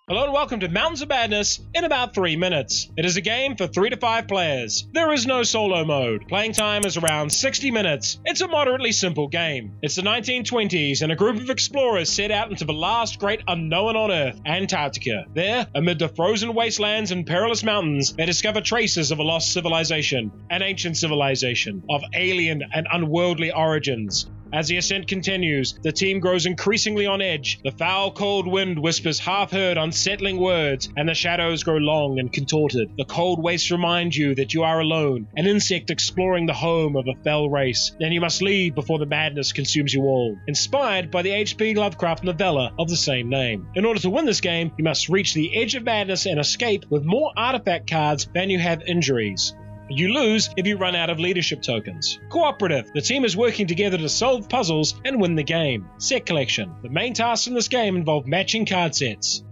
Hello and welcome to Mountains of Madness in about 3 minutes. It is a game for 3 to 5 players. There is no solo mode. Playing time is around 60 minutes. It's a moderately simple game. It's the 1920s and a group of explorers set out into the last great unknown on Earth, Antarctica. There, amid the frozen wastelands and perilous mountains, they discover traces of a lost civilization, an ancient civilization, of alien and unworldly origins. As the ascent continues, the team grows increasingly on edge. The foul, cold wind whispers half-heard, unsettling words, and the shadows grow long and contorted. The cold wastes remind you that you are alone, an insect exploring the home of a fell race. Then you must leave before the madness consumes you all. Inspired by the H.P. Lovecraft novella of the same name. In order to win this game, you must reach the edge of madness and escape with more artifact cards than you have injuries. You lose if you run out of leadership tokens. Cooperative. The team is working together to solve puzzles and win the game. Set collection. The main tasks in this game involve matching card sets.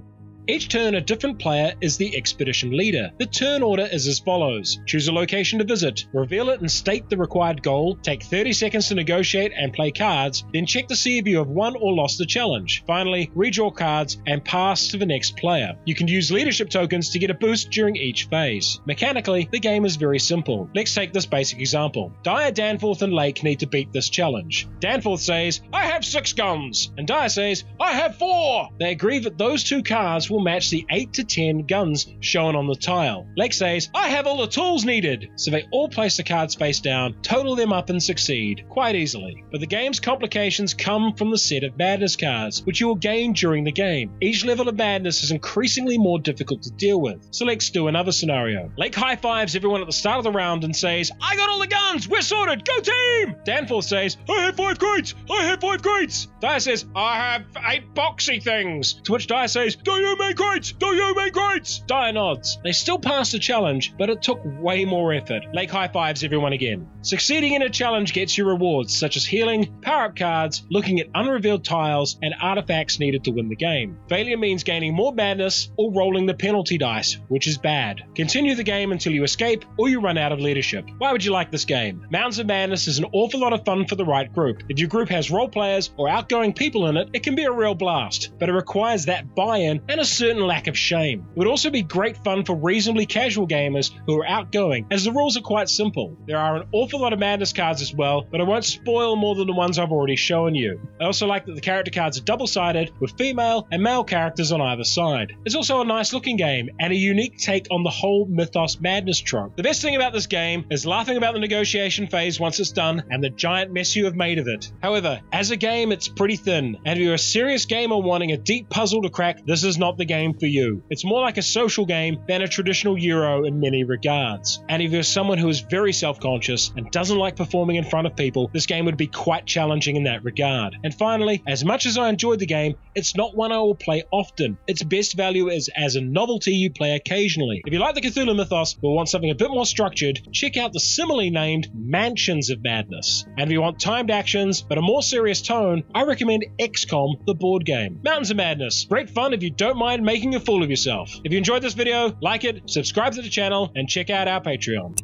Each turn, a different player is the expedition leader. The turn order is as follows. Choose a location to visit, reveal it and state the required goal, take 30 seconds to negotiate and play cards, then check to see if you have won or lost the challenge. Finally, redraw cards and pass to the next player. You can use leadership tokens to get a boost during each phase. Mechanically, the game is very simple. Let's take this basic example. Dyer, Danforth and Lake need to beat this challenge. Danforth says, "I have 6 guns," and Dyer says, "I have 4." They agree that those 2 cards will match the 8 to 10 guns shown on the tile. Lake says, "I have all the tools needed." So they all place the cards face down, total them up and succeed quite easily. But the game's complications come from the set of madness cards, which you will gain during the game. Each level of madness is increasingly more difficult to deal with. So let's do another scenario. Lake high-fives everyone at the start of the round and says, "I got all the guns, we're sorted, go team!" Danforth says, "I have 5 crates, I have 5 crates." Dyer says, "I have 8 boxy things." To which Dyer says, "Do you make crates? Do you make crates?" Dyer nods. They still passed the challenge, but it took way more effort. Lake high-fives everyone again. Succeeding in a challenge gets you rewards such as healing, power-up cards, looking at unrevealed tiles, and artifacts needed to win the game. Failure means gaining more madness or rolling the penalty dice, which is bad. Continue the game until you escape or you run out of leadership. Why would you like this game? Mountains of Madness is an awful lot of fun for the right group. If your group has role players or outgoing people in it, it can be a real blast, but it requires that buy-in and a certain lack of shame. It would also be great fun for reasonably casual gamers who are outgoing, as the rules are quite simple. There are an awful lot of madness cards as well, but I won't spoil more than the ones I've already shown you. I also like that the character cards are double-sided, with female and male characters on either side. It's also a nice looking game, and a unique take on the whole Mythos madness trope. The best thing about this game is laughing about the negotiation phase once it's done, and the giant mess you have made of it. However, as a game it's pretty thin, and if you're a serious gamer wanting a deep puzzle to crack, this is not the game for you. It's more like a social game than a traditional Euro in many regards. And if you're someone who is very self-conscious and doesn't like performing in front of people, this game would be quite challenging in that regard. And finally, as much as I enjoyed the game, it's not one I will play often. Its best value is as a novelty you play occasionally. If you like the Cthulhu mythos but want something a bit more structured, check out the similarly named Mansions of Madness. And if you want timed actions but a more serious tone, I recommend XCOM, the board game. Mountains of Madness. Great fun if you don't mind making a fool of yourself. If you enjoyed this video, like it, subscribe to the channel, and check out our Patreon.